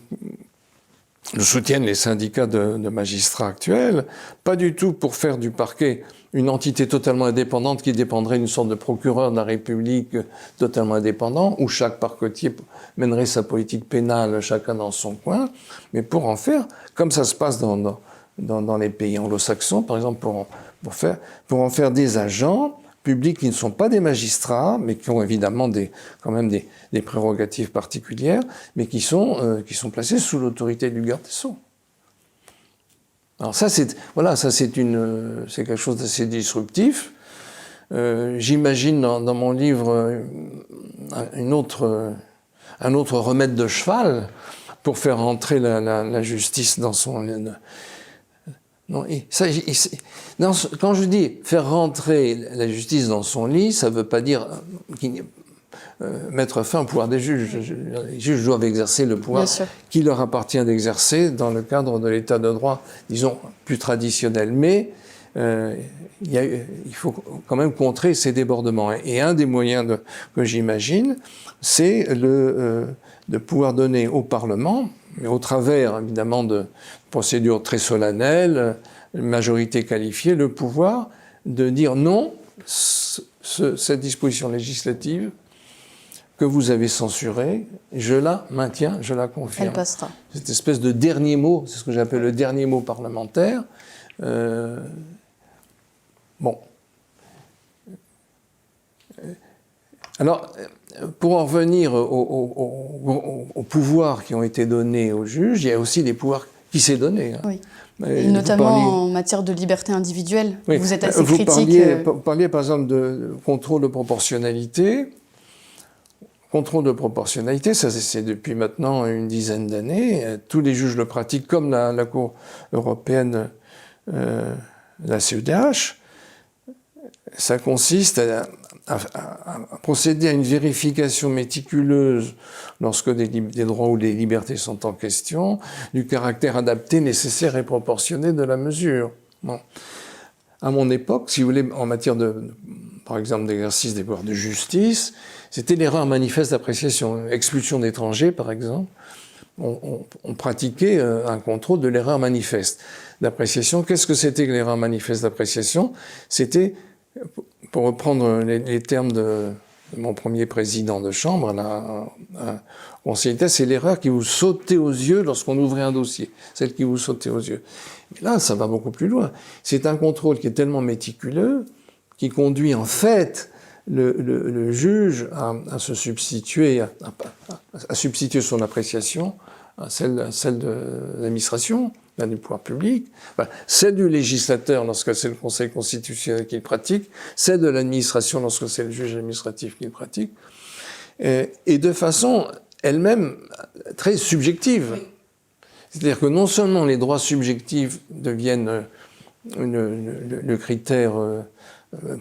A: le soutiennent les syndicats de magistrats actuels, pas du tout pour faire du parquet une entité totalement indépendante qui dépendrait d'une sorte de procureur de la République totalement indépendant, où chaque parquetier mènerait sa politique pénale chacun dans son coin, mais pour en faire, comme ça se passe dans les pays anglo-saxons, par exemple, pour en faire des agents publics qui ne sont pas des magistrats, mais qui ont évidemment quand même des prérogatives particulières, mais qui sont placés sous l'autorité du garde des Sceaux. Alors ça, c'est quelque chose d'assez disruptif. J'imagine dans mon livre un autre remède de cheval pour faire rentrer la justice dans son... Non, quand je dis faire rentrer la justice dans son lit, ça ne veut pas dire mettre fin au pouvoir des juges. Les juges doivent exercer le pouvoir qui leur appartient d'exercer dans le cadre de l'état de droit, disons, plus traditionnel. Mais il faut quand même contrer ces débordements. Et un des moyens que j'imagine, c'est de pouvoir donner au Parlement, mais au travers évidemment de procédures très solennelles, majorité qualifiée, le pouvoir de dire non, cette disposition législative que vous avez censurée, je la maintiens, je la confirme.
B: Elle passera.
A: Cette espèce de dernier mot, c'est ce que j'appelle le dernier mot parlementaire. Bon. Alors, pour en revenir aux pouvoirs qui ont été donnés aux juges, il y a aussi des pouvoirs qui s'est donné. Hein.
B: Oui. Et notamment en matière de liberté individuelle. Oui. Vous êtes assez critique.
A: Vous parliez par exemple de contrôle de proportionnalité. Contrôle de proportionnalité, ça c'est depuis maintenant une dizaine d'années. Tous les juges le pratiquent, comme la Cour européenne, la CEDH. Ça consiste à procéder à une vérification méticuleuse lorsque des droits ou des libertés sont en question, du caractère adapté, nécessaire et proportionné de la mesure. Bon. À mon époque, si vous voulez, en matière par exemple, d'exercice des pouvoirs de justice, c'était l'erreur manifeste d'appréciation. Expulsion d'étrangers, par exemple, on pratiquait un contrôle de l'erreur manifeste d'appréciation. Qu'est-ce que c'était que l'erreur manifeste d'appréciation? C'était, pour reprendre les termes de mon premier président de chambre, un conseiller d'État, c'est l'erreur qui vous sautait aux yeux lorsqu'on ouvrait un dossier, celle qui vous sautait aux yeux. Mais là, ça va beaucoup plus loin. C'est un contrôle qui est tellement méticuleux, qui conduit en fait le juge à se substituer, à substituer son appréciation à celle de l'administration, du pouvoir public, celle du législateur lorsque c'est le Conseil constitutionnel qui le pratique, celle de l'administration lorsque c'est le juge administratif qui le pratique, et de façon elle-même très subjective. Oui. C'est-à-dire que non seulement les droits subjectifs deviennent le critère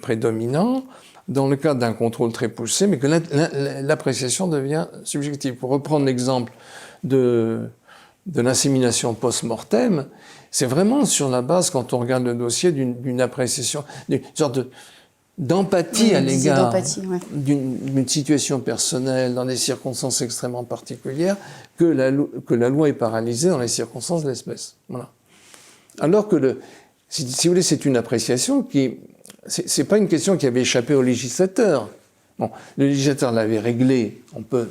A: prédominant dans le cadre d'un contrôle très poussé, mais que l'appréciation devient subjective. Pour reprendre l'exemple de l'insémination post-mortem, c'est vraiment sur la base, quand on regarde le dossier, d'une appréciation, d'une sorte d'empathie à l'égard d'une situation personnelle dans des circonstances extrêmement particulières, que la loi est paralysée dans les circonstances de l'espèce. Voilà. Alors que, si vous voulez, c'est une appréciation qui... C'est pas une question qui avait échappé au législateur. Bon, le législateur l'avait réglé. On peut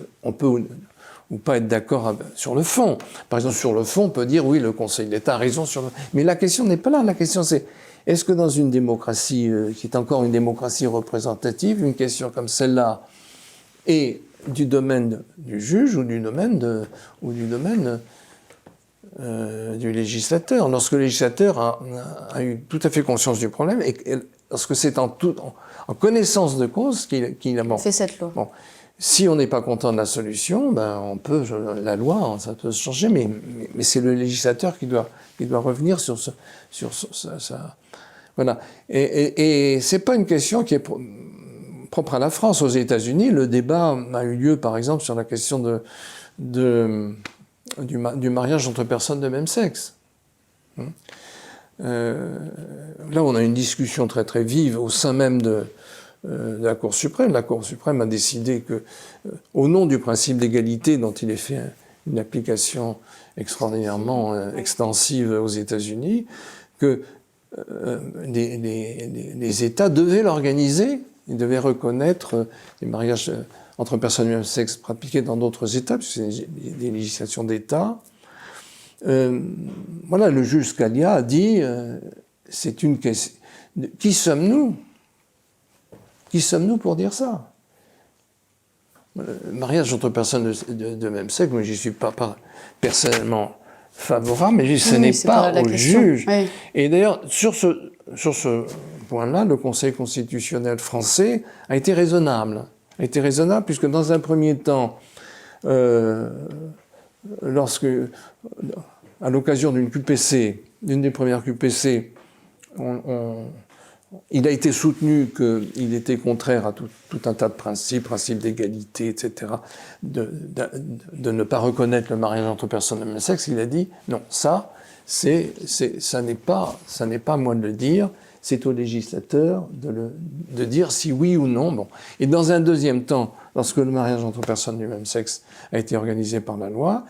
A: ou pas être d'accord sur le fond. Par exemple, sur le fond, on peut dire oui, le Conseil d'État a raison sur le... Mais la question n'est pas là. La question c'est, est-ce que dans une démocratie qui est encore une démocratie représentative, une question comme celle-là est du domaine du juge ou du domaine du législateur? Lorsque le législateur a eu tout à fait conscience du problème et lorsque c'est en connaissance de cause qu'il a
B: fait cette loi.
A: Bon. Si on n'est pas content de la solution, la loi, ça peut se changer, mais c'est le législateur qui doit revenir sur ça. Voilà. Et c'est pas une question qui est propre à la France. Aux États-Unis, le débat a eu lieu, par exemple, sur la question du mariage entre personnes de même sexe. Là, on a une discussion très très vive au sein même de la Cour suprême. La Cour suprême a décidé que, au nom du principe d'égalité dont il est fait une application extraordinairement extensive aux États-Unis, que les États devaient l'organiser, ils devaient reconnaître les mariages entre personnes du même sexe pratiqués dans d'autres États, puisque c'est des législations d'État. Voilà, le juge Scalia a dit c'est une question. Qui sommes-nous Qui sommes-nous pour dire ça? Mariage entre personnes de même sexe, moi j'y suis pas personnellement favorable, mais ce n'est pas au juge. Oui. Et d'ailleurs, sur ce point-là, le Conseil constitutionnel français a été raisonnable. Puisque dans un premier temps, à l'occasion d'une QPC, d'une des premières QPC, il a été soutenu qu'il était contraire à tout un tas de principes d'égalité, etc., de ne pas reconnaître le mariage entre personnes de même sexe. Il a dit non, ça n'est pas à moi de le dire, c'est au législateur de dire si oui ou non. Bon. Et dans un deuxième temps, lorsque le mariage entre personnes du même sexe a été organisé par la loi,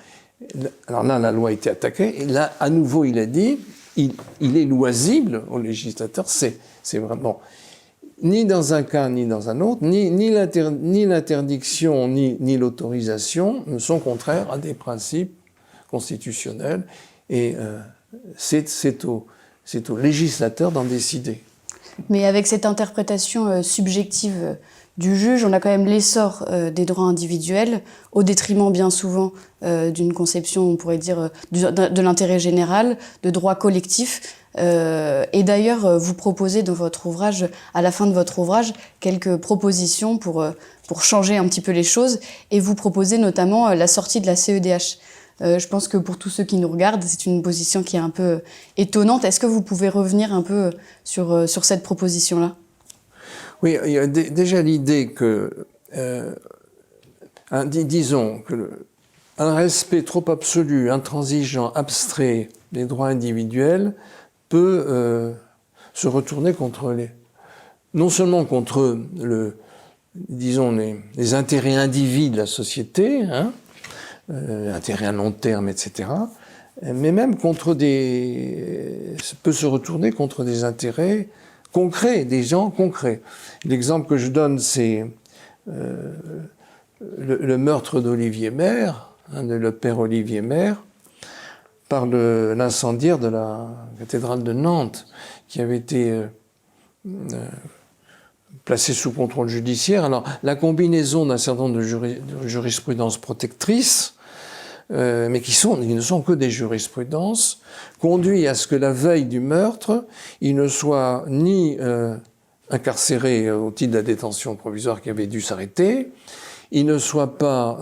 A: alors là, la loi a été attaquée, et là, à nouveau, il a dit il est loisible au législateur, c'est vraiment ni dans un cas ni dans un autre, ni l'interdiction ni l'autorisation ne sont contraires à des principes constitutionnels, et c'est au législateur d'en décider.
B: Mais avec cette interprétation subjective du juge, on a quand même l'essor des droits individuels, au détriment bien souvent d'une conception, on pourrait dire, de l'intérêt général, de droits collectifs. Et d'ailleurs, vous proposez dans votre ouvrage, à la fin de votre ouvrage, quelques propositions pour changer un petit peu les choses, et vous proposez notamment la sortie de la CEDH. Je pense que pour tous ceux qui nous regardent, c'est une position qui est un peu étonnante. Est-ce que vous pouvez revenir un peu sur cette proposition-là ?
A: Oui, il y a déjà l'idée que, disons, un respect trop absolu, intransigeant, abstrait des droits individuels peut se retourner non seulement contre les intérêts indivis de la société, intérêts à long terme, etc., mais même peut se retourner contre des intérêts concrets, des gens concrets. L'exemple que je donne, c'est le meurtre d'Olivier Maire, le père Olivier Maire, par l'incendiaire de la cathédrale de Nantes, qui avait été placé sous contrôle judiciaire. Alors, la combinaison d'un certain nombre de jurisprudences protectrices, mais qui ne sont que des jurisprudences, conduit à ce que la veille du meurtre, il ne soit ni incarcéré au titre de la détention provisoire qui avait dû s'arrêter, il ne soit pas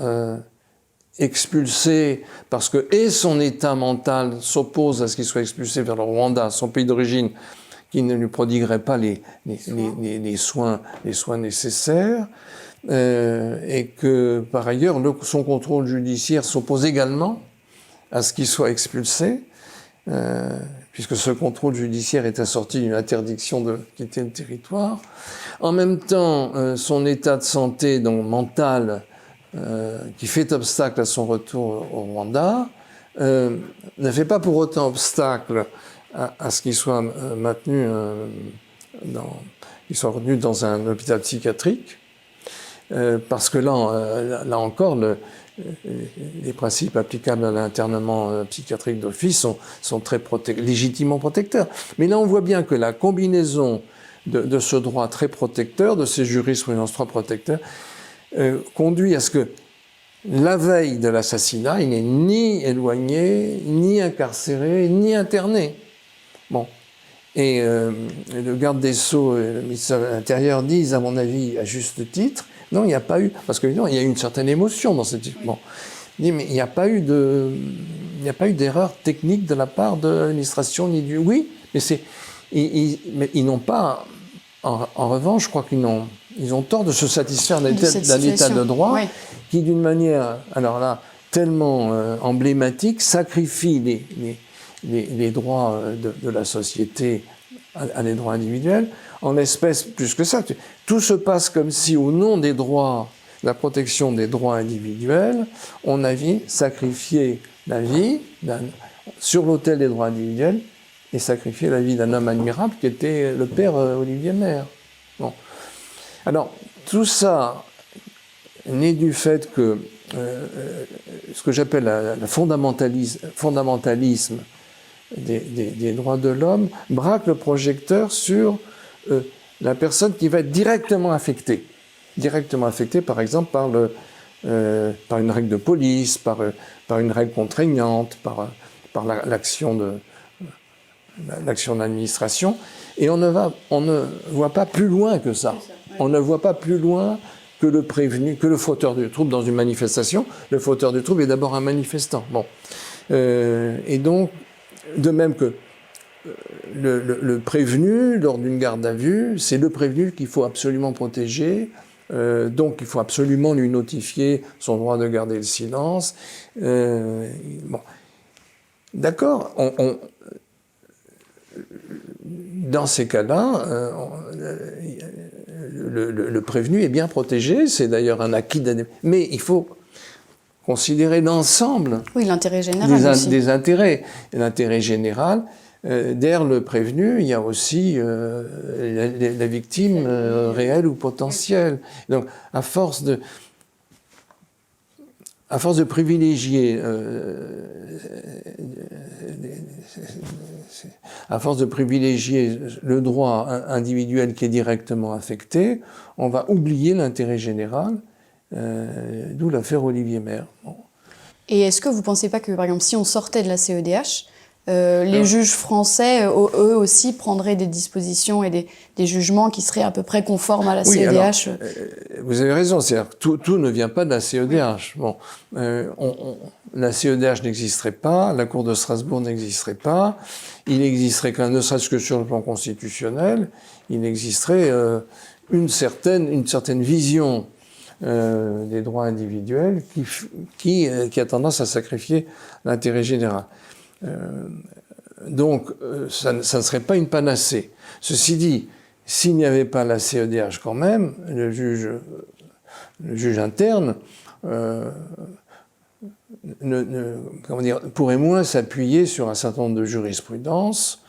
A: expulsé parce que son état mental s'oppose à ce qu'il soit expulsé vers le Rwanda, son pays d'origine, qui ne lui prodiguerait pas les soins nécessaires, et que par ailleurs son contrôle judiciaire s'oppose également à ce qu'il soit expulsé, puisque ce contrôle judiciaire est assorti d'une interdiction de quitter le territoire. En même temps, son état de santé mental, qui fait obstacle à son retour au Rwanda, ne fait pas pour autant obstacle à ce qu'il soit maintenu qu'il soit retenu dans un hôpital psychiatrique, parce que là encore, les principes applicables à l'internement psychiatrique d'office sont très légitimement protecteurs. Mais là, on voit bien que la combinaison de ce droit très protecteur, de ces jurisprudences très protecteurs, conduit à ce que la veille de l'assassinat, il n'est ni éloigné, ni incarcéré, ni interné. Bon. Et le garde des Sceaux et le ministère de l'Intérieur disent, à mon avis, à juste titre, non, il n'y a pas eu, parce que évidemment, il y a eu une certaine émotion dans cette... Bon. Il dit, mais il n'y a pas eu d'erreur technique de la part de l'administration ni du... Oui, mais mais ils n'ont pas... En revanche, je crois qu'ils ont tort de se satisfaire d'un état de droit, oui, qui, d'une manière, alors là, tellement emblématique, sacrifie les droits de la société à des droits individuels. En l'espèce, plus que ça, tout se passe comme si, au nom des droits, la protection des droits individuels, on avait sacrifié la vie sur l'autel des droits individuels et sacrifié la vie d'un homme admirable qui était le père Olivier Maire. Bon. Alors, tout ça naît du fait que ce que j'appelle le fondamentalisme des droits de l'homme braque le projecteur sur la personne qui va être directement affectée par exemple par une règle de police, par une règle contraignante, par l'action de l'administration, et on ne voit pas plus loin que ça. On ne voit pas plus loin que le prévenu, que le fauteur du trouble dans une manifestation. Le fauteur du trouble est d'abord un manifestant. Bon. Et donc, de même que le prévenu, lors d'une garde à vue, c'est le prévenu qu'il faut absolument protéger. Donc, il faut absolument lui notifier son droit de garder le silence. Bon. D'accord, dans ces cas-là, le prévenu est bien protégé, c'est d'ailleurs un acquis mais il faut considérer l'ensemble
B: l'intérêt général
A: des intérêts. L'intérêt général, derrière le prévenu, il y a aussi la victime réelle ou potentielle. Donc, à force de privilégier le droit individuel qui est directement affecté, on va oublier l'intérêt général, d'où l'affaire Olivier Maire. Bon.
B: Et est-ce que vous ne pensez pas que, par exemple, si on sortait de la CEDH, les juges français, eux aussi, prendraient des dispositions et des jugements qui seraient à peu près conformes à la CEDH?
A: Alors, vous avez raison, c'est-à-dire que tout ne vient pas de la CEDH. Bon, la CEDH n'existerait pas, la Cour de Strasbourg n'existerait pas, il existerait ne serait-ce que sur le plan constitutionnel, il existerait une certaine vision des droits individuels qui a tendance à sacrifier l'intérêt général. Donc, ça ne serait pas une panacée. Ceci dit, s'il n'y avait pas la CEDH quand même, le juge interne pourrait moins s'appuyer sur un certain nombre de jurisprudences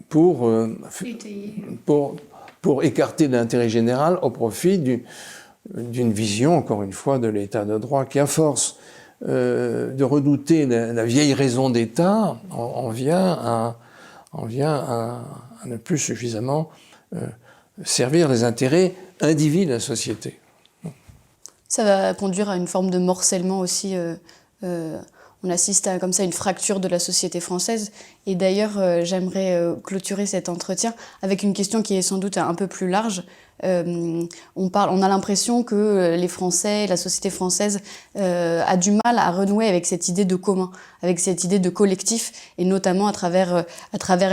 A: pour écarter l'intérêt général au profit d'une vision, encore une fois, de l'état de droit qui, à force de redouter la vieille raison d'État, on vient à ne plus suffisamment servir les intérêts individuels de la société.
B: Ça va conduire à une forme de morcellement aussi. On assiste à comme ça une fracture de la société française. Et d'ailleurs, j'aimerais clôturer cet entretien avec une question qui est sans doute un peu plus large. On a l'impression que les Français, la société française a du mal à renouer avec cette idée de commun, avec cette idée de collectif, et notamment à travers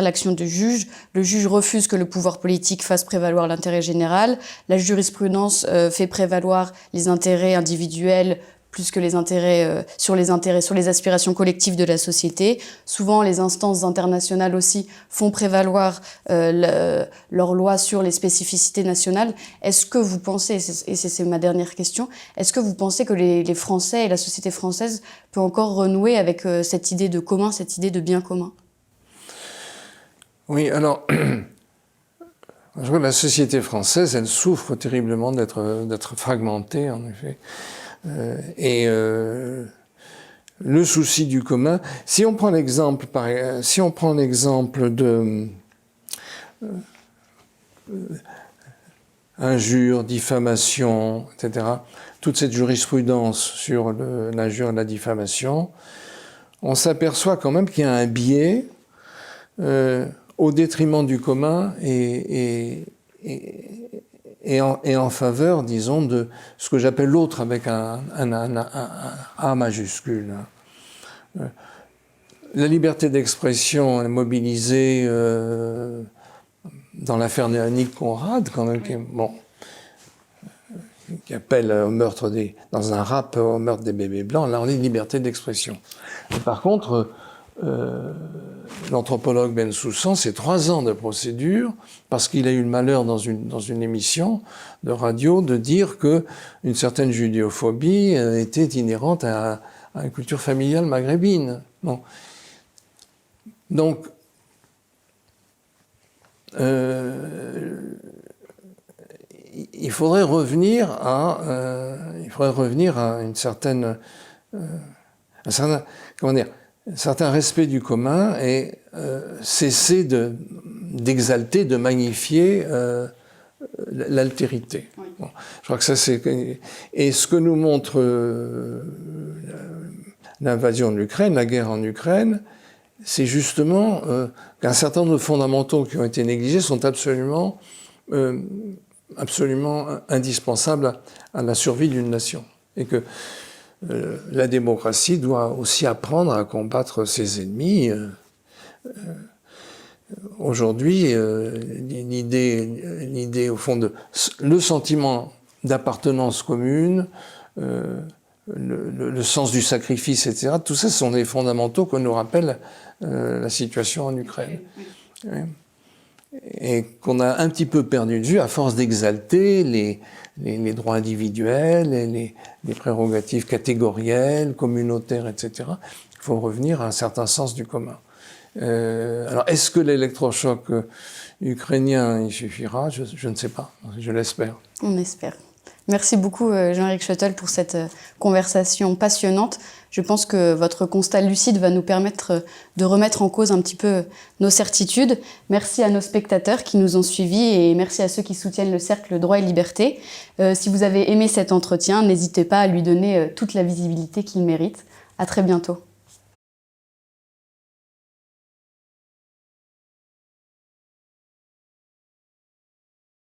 B: l'action du juge. Le juge refuse que le pouvoir politique fasse prévaloir l'intérêt général. La jurisprudence fait prévaloir les intérêts individuels plus que les intérêts, sur les aspirations collectives de la société. Souvent, les instances internationales aussi font prévaloir leurs lois sur les spécificités nationales. Est-ce que vous pensez, et c'est ma dernière question, est-ce que vous pensez que les Français et la société française peut encore renouer avec cette idée de commun, cette idée de bien commun?
A: Oui, alors, je crois que la société française, elle souffre terriblement d'être fragmentée, en effet. Le souci du commun, si on prend l'exemple de injure, diffamation, etc., toute cette jurisprudence sur l'injure et la diffamation, on s'aperçoit quand même qu'il y a un biais au détriment du commun et en faveur, disons, de ce que j'appelle l'autre avec un A majuscule. La liberté d'expression est mobilisée dans l'affaire Nick Conrad, quand même, qui appelle au meurtre dans un rap au meurtre des bébés blancs. Là, on est liberté d'expression. Par contre, l'anthropologue Bensoussan, c'est 3 ans de procédure parce qu'il a eu le malheur dans une émission de radio de dire que une certaine judéophobie était inhérente à une culture familiale maghrébine. Bon. Donc, il faudrait revenir à une certaine, un certain respect du commun et cesser d'exalter, de magnifier l'altérité.
B: Oui.
A: Bon, je crois que ça c'est... Et ce que nous montre l'invasion de l'Ukraine, la guerre en Ukraine, c'est justement qu'un certain nombre de fondamentaux qui ont été négligés sont absolument indispensables à la survie d'une nation. Et que la démocratie doit aussi apprendre à combattre ses ennemis. Aujourd'hui, l'idée au fond le sentiment d'appartenance commune, le sens du sacrifice, etc. Tout ça, ce sont des fondamentaux que nous rappelle la situation en Ukraine. Oui. Et qu'on a un petit peu perdu de vue à force d'exalter les droits individuels, et les prérogatives catégorielles, communautaires, etc. Il faut revenir à un certain sens du commun. Alors, est-ce que l'électrochoc ukrainien il suffira? Je ne sais pas, je l'espère.
B: On espère. Merci beaucoup Jean-Éric Schoettl pour cette conversation passionnante. Je pense que votre constat lucide va nous permettre de remettre en cause un petit peu nos certitudes. Merci à nos spectateurs qui nous ont suivis et merci à ceux qui soutiennent le Cercle Droit et Liberté. Si vous avez aimé cet entretien, n'hésitez pas à lui donner toute la visibilité qu'il mérite. À très bientôt.